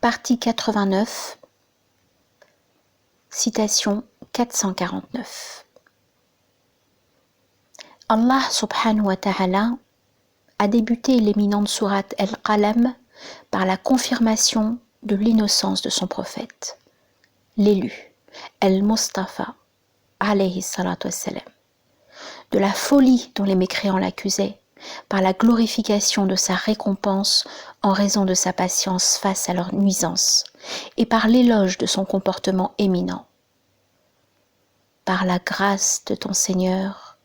Partie 89, citation 449. Allah subhanahu wa ta'ala a débuté l'éminente sourate Al-Qalam par la confirmation de l'innocence de son prophète, l'élu, Al-Mustafa, alayhi salatu wassalam, de la folie dont les mécréants l'accusaient, par la glorification de sa récompense en raison de sa patience face à leurs nuisances, et par l'éloge de son comportement éminent. Par la grâce de ton Seigneur,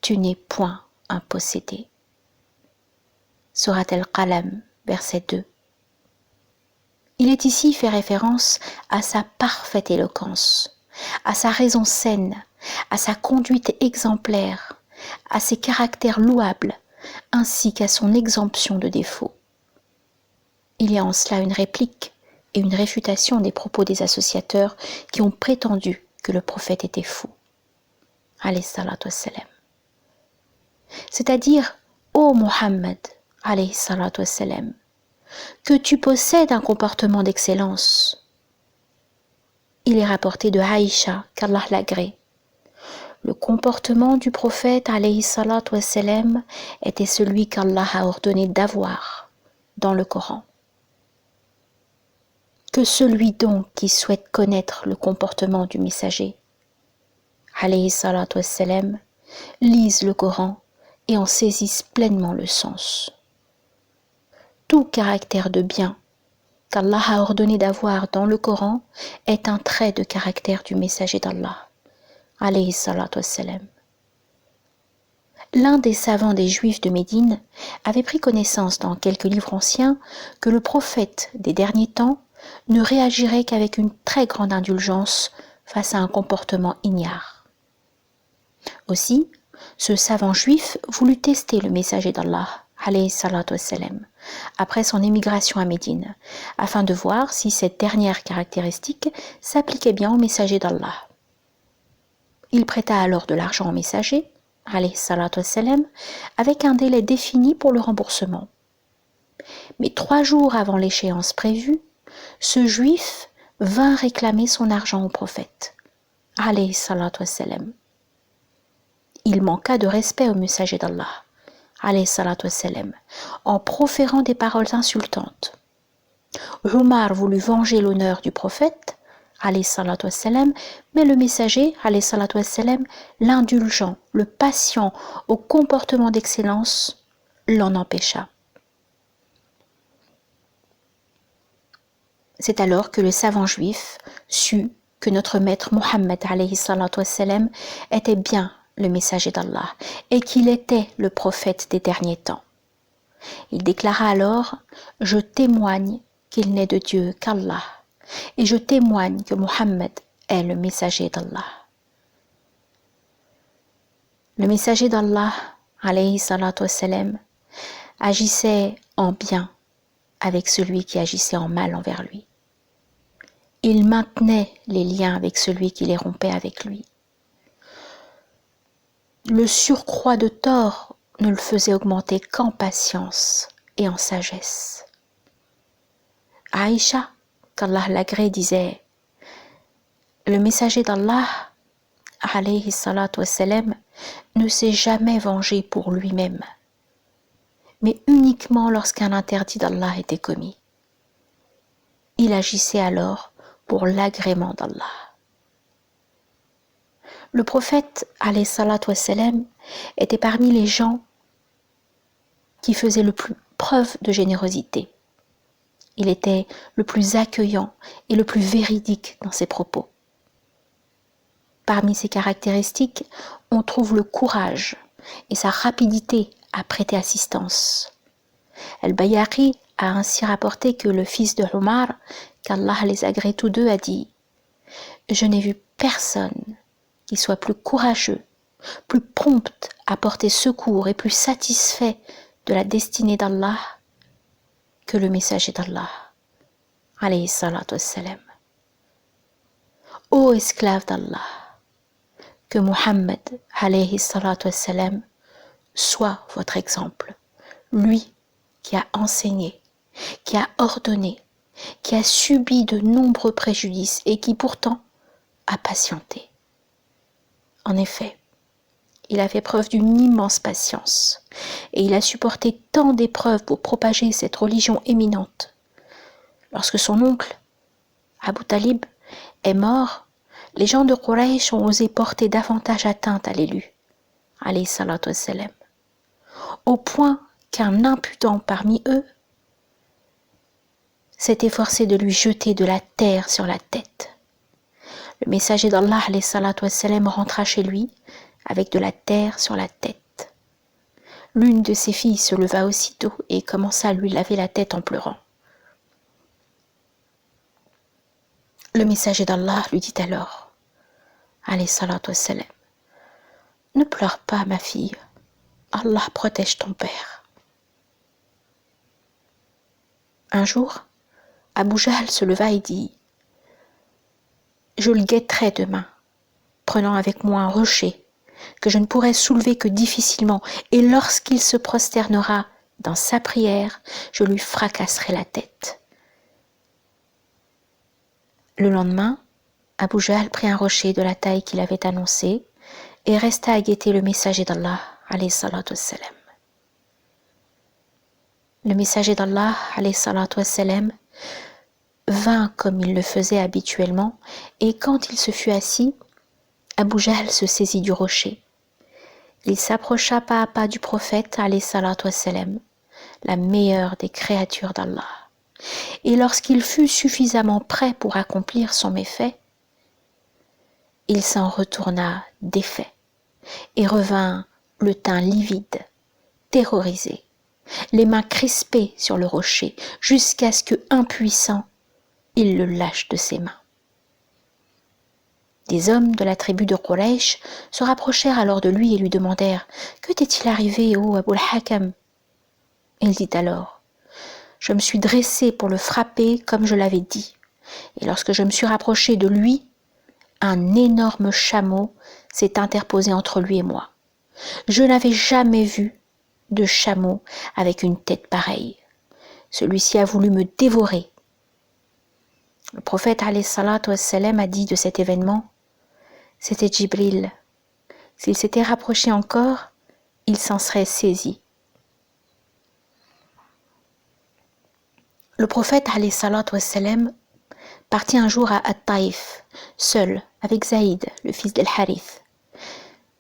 tu n'es point un possédé. Sourate Al-Qalam, verset 2. Il est ici fait référence à sa parfaite éloquence, à sa raison saine, à sa conduite exemplaire, à ses caractères louables, ainsi qu'à son exemption de défauts. Il y a en cela une réplique et une réfutation des propos des associateurs qui ont prétendu que le prophète était fou. Alayhi salatu wassalam. C'est-à-dire, ô Muhammad, alayhi salatu wassalam, que tu possèdes un comportement d'excellence. Il est rapporté de Aïcha, qu'Allah l'agrée. Le comportement du prophète, alayhi salatu wassalam, était celui qu'Allah a ordonné d'avoir dans le Coran. Que celui donc qui souhaite connaître le comportement du messager, alayhi salatu wassalam, lise le Coran et en saisisse pleinement le sens. Tout caractère de bien qu'Allah a ordonné d'avoir dans le Coran est un trait de caractère du messager d'Allah, alayhi salatu wassalam. L'un des savants des Juifs de Médine avait pris connaissance dans quelques livres anciens que le prophète des derniers temps ne réagirait qu'avec une très grande indulgence face à un comportement ignare. Aussi, ce savant juif voulut tester le messager d'Allah, alayhi salatu wassalam, après son émigration à Médine, afin de voir si cette dernière caractéristique s'appliquait bien au messager d'Allah. Il prêta alors de l'argent au messager, alayhi salatu wassalam, avec un délai défini pour le remboursement. Mais 3 jours avant l'échéance prévue, ce juif vint réclamer son argent au prophète, alayhi salatu wassalam. Il manqua de respect au messager d'Allah, alayhi salatu wassalam, en proférant des paroles insultantes. Umar voulut venger l'honneur du prophète, alayhi salatu wassalam, mais le messager, alayhi salatu wassalam, l'indulgent, le patient, au comportement d'excellence, l'en empêcha. C'est alors que le savant juif sut que notre maître Muhammad alayhi salatu wassalam était bien le messager d'Allah et qu'il était le prophète des derniers temps. Il déclara alors « Je témoigne qu'il n'est de Dieu qu'Allah et je témoigne que Muhammad est le messager d'Allah. » Le messager d'Allah alayhi salatu wassalam agissait en bien avec celui qui agissait en mal envers lui. Il maintenait les liens avec celui qui les rompait avec lui. Le surcroît de tort ne le faisait augmenter qu'en patience et en sagesse. Aïcha, qu'Allah l'agrée, disait « Le messager d'Allah, alayhi salatu wassalam, ne s'est jamais vengé pour lui-même, mais uniquement lorsqu'un interdit d'Allah était commis. Il agissait alors pour l'agrément d'Allah. » Le prophète, alayhi salatu wassalam, était parmi les gens qui faisaient le plus preuve de générosité. Il était le plus accueillant et le plus véridique dans ses propos. Parmi ses caractéristiques, on trouve le courage et sa rapidité à prêter assistance. Al-Bayhaqi a ainsi rapporté que le fils de Umar, qu'Allah les agrée tous deux, a dit « Je n'ai vu personne qui soit plus courageux, plus prompt à porter secours et plus satisfait de la destinée d'Allah que le messager d'Allah, alayhi salatu wassalam. Ô esclave d'Allah, que Muhammad, alayhi salatu wassalam, soit votre exemple, lui qui a enseigné, qui a ordonné, qui a subi de nombreux préjudices et qui pourtant a patienté. En effet, il a fait preuve d'une immense patience et il a supporté tant d'épreuves pour propager cette religion éminente. Lorsque son oncle, Abu Talib, est mort, les gens de Quraysh ont osé porter davantage atteinte à l'élu, alayhi salatu wassalam, au point qu'un impudent parmi eux s'est efforcé de lui jeter de la terre sur la tête. Le messager d'Allah, alayhi salatu wassalam, rentra chez lui avec de la terre sur la tête. L'une de ses filles se leva aussitôt et commença à lui laver la tête en pleurant. Le messager d'Allah lui dit alors, alayhi salatu wassalam, « Ne pleure pas, ma fille, Allah protège ton père. » Un jour, Abu Jahl se leva et dit, « Je le guetterai demain, prenant avec moi un rocher que je ne pourrai soulever que difficilement, et lorsqu'il se prosternera dans sa prière, je lui fracasserai la tête. » Le lendemain, Abu Jahl prit un rocher de la taille qu'il avait annoncée et resta à guetter le messager d'Allah, alayhi salatu wassalam. Le messager d'Allah, alayhi salatu wassalam, vint comme il le faisait habituellement, et quand il se fut assis, Abu Jahl se saisit du rocher. Il s'approcha pas à pas du prophète, alayhi salatu wassalam, la meilleure des créatures d'Allah. Et lorsqu'il fut suffisamment prêt pour accomplir son méfait, il s'en retourna défait et revint le teint livide, terrorisé, les mains crispées sur le rocher, jusqu'à ce que, impuissant, il le lâche de ses mains. Des hommes de la tribu de Quraysh se rapprochèrent alors de lui et lui demandèrent « Que t'est-il arrivé, ô Abu al-Hakam » Il dit alors « Je me suis dressé pour le frapper comme je l'avais dit, et lorsque je me suis rapproché de lui, un énorme chameau s'est interposé entre lui et moi. Je n'avais jamais vu de chameau avec une tête pareille. Celui-ci a voulu me dévorer. » Le prophète alayhi salatu wassalam a dit de cet événement, c'était Jibril. S'il s'était rapproché encore, il s'en serait saisi. Le prophète alayhi salatu wassalam partit un jour à At-Taïf, seul, avec Zaïd, le fils d'Al-Harith,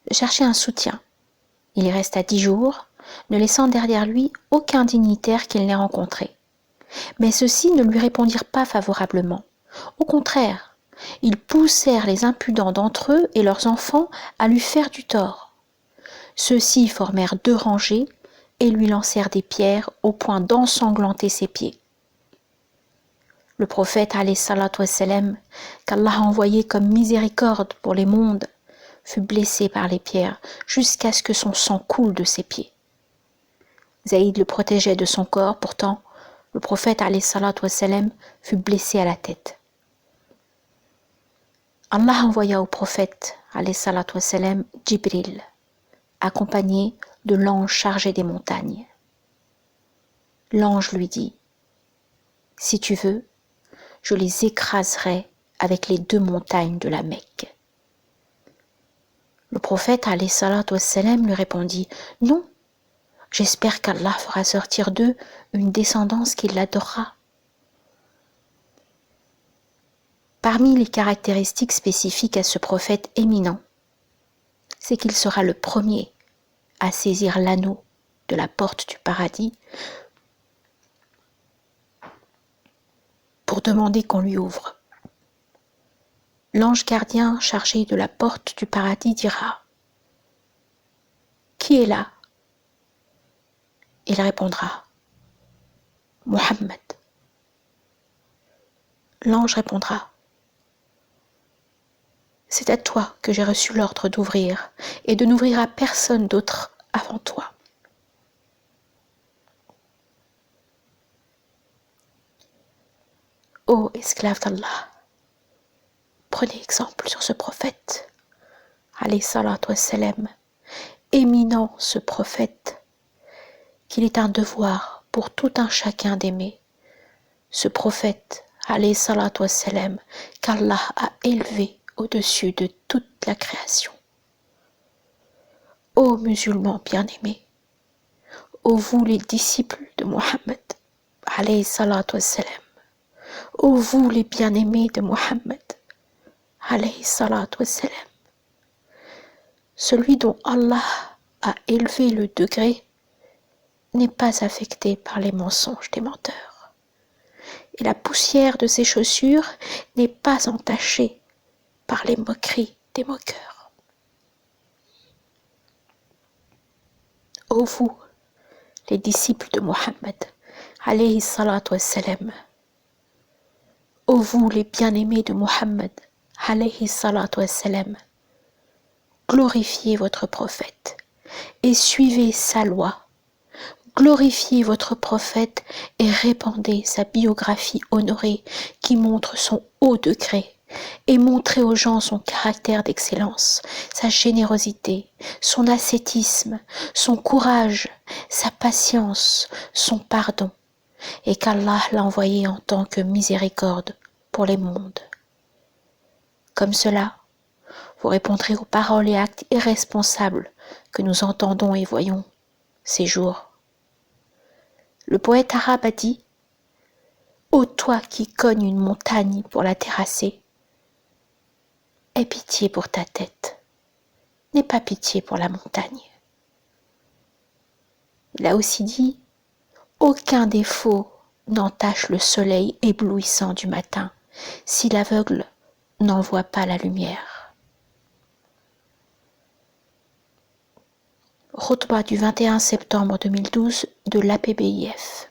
de chercher un soutien. Il y resta 10 jours, ne laissant derrière lui aucun dignitaire qu'il n'ait rencontré. Mais ceux-ci ne lui répondirent pas favorablement. Au contraire, ils poussèrent les impudents d'entre eux et leurs enfants à lui faire du tort. Ceux-ci formèrent 2 rangées et lui lancèrent des pierres au point d'ensanglanter ses pieds. Le prophète, alayhi salatu wassalam, qu'Allah a envoyé comme miséricorde pour les mondes, fut blessé par les pierres jusqu'à ce que son sang coule de ses pieds. Zaïd le protégeait de son corps, pourtant, le prophète, alayhi salatu wassalam, fut blessé à la tête. Allah envoya au prophète, alayhi salatu wassalam, Jibril, accompagné de l'ange chargé des montagnes. L'ange lui dit, « Si tu veux, je les écraserai avec les 2 montagnes de la Mecque. » Le prophète, alayhi salatu wassalam, lui répondit, « Non, j'espère qu'Allah fera sortir d'eux une descendance qui l'adorera. » Parmi les caractéristiques spécifiques à ce prophète éminent, c'est qu'il sera le premier à saisir l'anneau de la porte du paradis pour demander qu'on lui ouvre. L'ange gardien chargé de la porte du paradis dira « Qui est là ?» Il répondra « Mohammed ». L'ange répondra « C'est à toi que j'ai reçu l'ordre d'ouvrir et de n'ouvrir à personne d'autre avant toi. » Ô esclaves d'Allah, prenez exemple sur ce prophète, alayhi salatu wassalam, éminent ce prophète, qu'il est un devoir pour tout un chacun d'aimer, ce prophète, alayhi salatu wassalam, qu'Allah a élevé au-dessus de toute la création. Ô musulmans bien-aimés, ô vous les disciples de Mohammed, alayhi salatu wassalam, ô vous les bien-aimés de Mohammed, alayhi salatu wassalam, celui dont Allah a élevé le degré n'est pas affecté par les mensonges des menteurs. Et la poussière de ses chaussures n'est pas entachée par les moqueries des moqueurs. Ô vous, les disciples de Mohammed, alayhi salatu wassalam, ô vous, les bien-aimés de Mohammed, alayhi salatu wassalam, glorifiez votre prophète et suivez sa loi. Glorifiez votre prophète et répandez sa biographie honorée qui montre son haut degré et montrez aux gens son caractère d'excellence, sa générosité, son ascétisme, son courage, sa patience, son pardon, et qu'Allah l'a envoyé en tant que miséricorde pour les mondes. Comme cela, vous répondrez aux paroles et actes irresponsables que nous entendons et voyons ces jours. Le poète arabe a dit « Ô toi qui cognes une montagne pour la terrasser, aie pitié pour ta tête, n'aie pas pitié pour la montagne. » Il a aussi dit « Aucun défaut n'entache le soleil éblouissant du matin, si l'aveugle n'en voit pas la lumière. » Khutba du 21 septembre 2012 de l'APBIF.